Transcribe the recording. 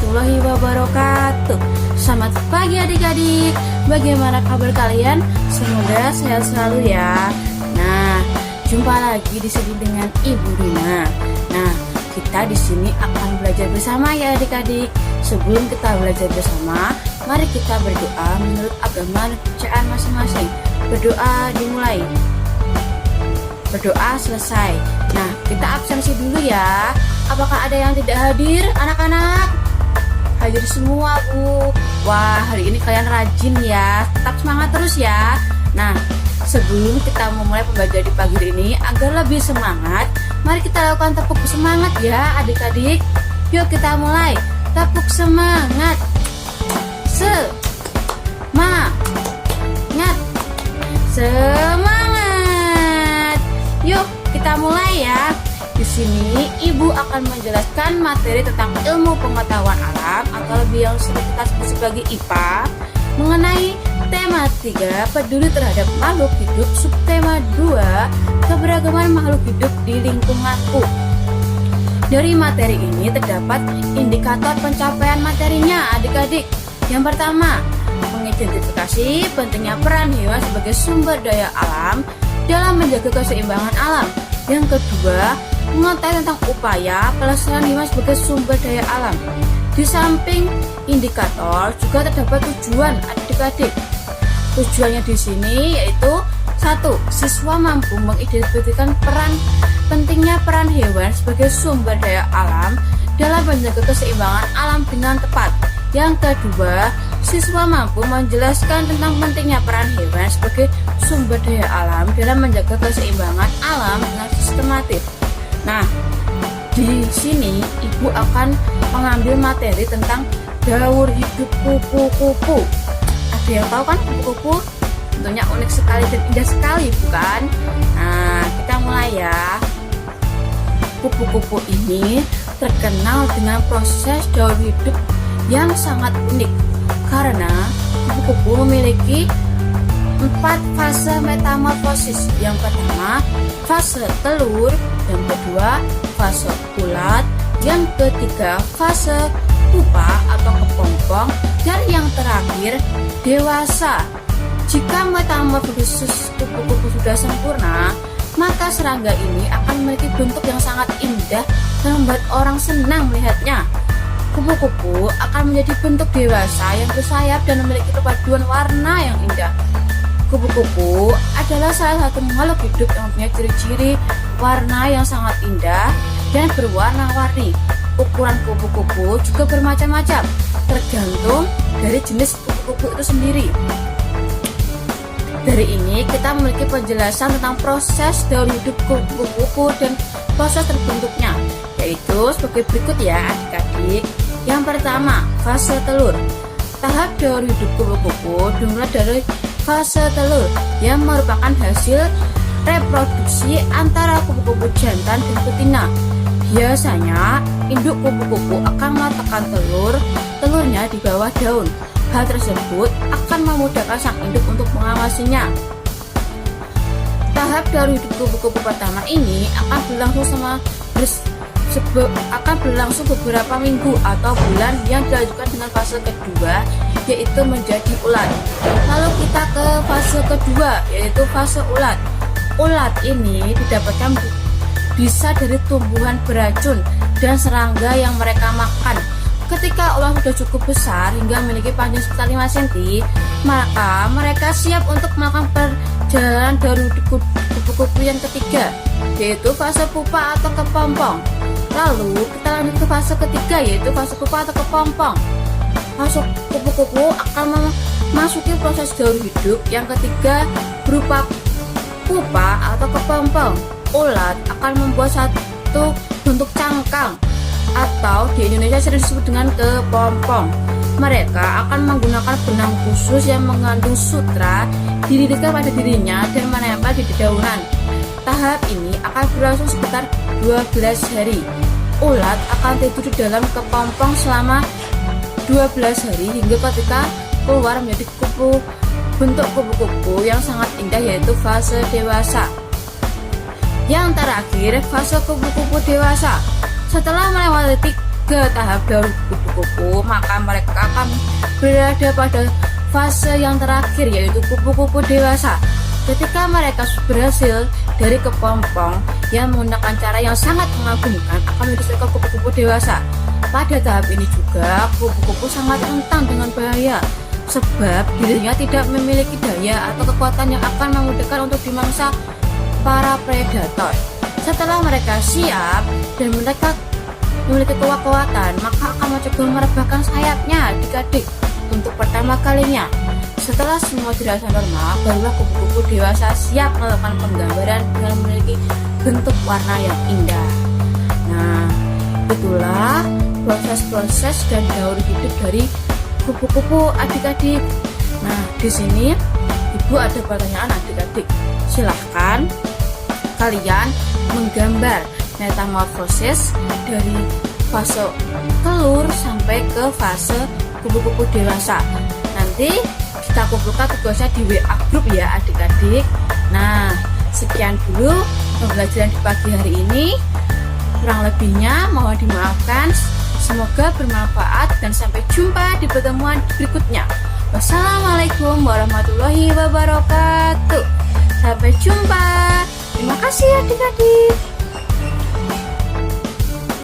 warahmatullahi wabarakatuh. Selamat pagi adik-adik. Bagaimana kabar kalian? Semoga sehat selalu ya. Nah, jumpa lagi di sini dengan Ibu Rina. Nah, kita di sini akan belajar bersama ya adik-adik. Sebelum kita belajar bersama, mari kita berdoa menurut agama dan kepercayaan masing-masing. Berdoa dimulai. Berdoa selesai. Nah, kita absensi dulu ya. Apakah ada yang tidak hadir, anak-anak? Hadir semua, Bu. Wah, hari ini kalian rajin ya. Tetap semangat terus ya. Nah, sebelum kita memulai pembelajaran di pagi ini, agar lebih semangat, mari kita lakukan tepuk semangat ya adik-adik. Yuk kita mulai. Tepuk semangat. Semangat. Yuk kita mulai ya. Di sini Ibu akan menjelaskan materi tentang ilmu pengetahuan alam atau lebih yang sering kita sebut sebagai IPA mengenai tema 3 peduli terhadap makhluk hidup, subtema 2 keberagaman makhluk hidup di lingkunganku. Dari materi ini terdapat indikator pencapaian materinya adik-adik. Yang pertama, mengidentifikasi pentingnya peran hewan sebagai sumber daya alam dalam menjaga keseimbangan alam. Yang kedua, mengetahui tentang upaya pelestarian hewan sebagai sumber daya alam. Di samping indikator juga terdapat tujuan adik-adik. Tujuannya di sini yaitu 1. Siswa mampu mengidentifikasikan pentingnya peran hewan sebagai sumber daya alam dalam menjaga keseimbangan alam dengan tepat. Yang kedua, siswa mampu menjelaskan tentang pentingnya peran hewan sebagai sumber daya alam dalam menjaga keseimbangan alam dengan sistematis. Nah, di sini Ibu akan mengambil materi tentang daur hidup kupu-kupu. Ada yang tahu kan kupu-kupu? Tentunya unik sekali dan indah sekali, bukan? Nah, kita mulai ya. Kupu-kupu ini terkenal dengan proses daur hidup yang sangat unik karena kupu-kupu memiliki 4 fase metamorfosis. Yang pertama, fase telur. Yang kedua, fase ulat. Yang ketiga, fase pupa atau kepompong. Dan yang terakhir, dewasa. Jika metamorfosis kupu-kupu sudah sempurna, maka serangga ini akan memiliki bentuk yang sangat indah dan membuat orang senang melihatnya. Kupu-kupu akan menjadi bentuk dewasa yang bersayap dan memiliki perpaduan warna yang indah. Kupu-kupu adalah salah satu makhluk hidup yang punya ciri-ciri warna yang sangat indah dan berwarna-warni. Ukuran kupu-kupu juga bermacam-macam, tergantung dari jenis kupu-kupu itu sendiri. Dari ini kita memiliki penjelasan tentang proses daur hidup kupu-kupu dan proses terbentuknya, yaitu sebagai berikut ya adik-adik. Yang pertama, fase telur. Tahap daur hidup kupu-kupu dimulai dari fase telur yang merupakan hasil reproduksi antara kupu-kupu jantan dan betina. Biasanya induk kupu-kupu akan meletakkan telurnya di bawah daun. Hal tersebut akan memudahkan sang induk untuk mengawasinya. Tahap daur hidup kupu-kupu pertama ini akan berlangsung beberapa minggu atau bulan yang dilanjutkan dengan fase kedua yaitu menjadi ulat. Lalu kita ke fase kedua yaitu fase ulat. Ulat ini didapatkan bisa dari tumbuhan beracun dan serangga yang mereka makan. Ketika ulat sudah cukup besar hingga memiliki panjang sekitar 5 cm, maka mereka siap untuk melakukan perjalanan daur hidup kupu-kupu yang ketiga, yaitu fase pupa atau kepompong. Lalu kita lanjut ke fase ketiga yaitu fase pupa atau kepompong. Fase kupu-kupu akan memasuki proses daur hidup yang ketiga berupa pupa atau kepompong. Ulat akan membuat satu bentuk cangkang atau di Indonesia sering disebut dengan kepompong. Mereka akan menggunakan benang khusus yang mengandung sutra didirikan pada dirinya dan menempel di dedaunan. Tahap ini akan berlangsung sekitar 12 hari. Ulat akan tidur di dalam kepompong selama 12 hari hingga ketika keluar menjadi bentuk kupu-kupu yang sangat indah yaitu fase dewasa. Yang terakhir, fase kupu-kupu dewasa. Setelah melewati ke tahap daur kupu-kupu, maka mereka akan berada pada fase yang terakhir, yaitu kupu-kupu dewasa. Ketika mereka berhasil dari kepompong yang menggunakan cara yang sangat mengagumkan, akan dihasilkan kupu-kupu dewasa. Pada tahap ini juga kupu-kupu sangat rentan dengan bahaya, sebab dirinya tidak memiliki daya atau kekuatan yang akan memudahkan untuk dimangsa para predator. Setelah mereka siap dan mereka memiliki kekuatan, maka akan mencoba merebahkan sayapnya adik-adik untuk pertama kalinya. Setelah semua dirasa normal, barulah kupu-kupu dewasa siap melakukan penggambaran dengan memiliki bentuk warna yang indah. Nah, itulah proses-proses dan daur hidup dari kupu-kupu adik-adik. Nah, di sini Ibu ada pertanyaan adik-adik. Silahkan kalian menggambar metamorfosis dari fase telur sampai ke fase kupu-kupu dewasa. Nanti kita kumpulkan tugasnya di WA group ya adik-adik. Nah, sekian dulu pembelajaran di pagi hari ini. Kurang lebihnya mohon dimaafkan. Semoga bermanfaat dan sampai jumpa di pertemuan berikutnya. Wassalamualaikum warahmatullahi wabarakatuh. Sampai jumpa. Terima kasih adik-adik.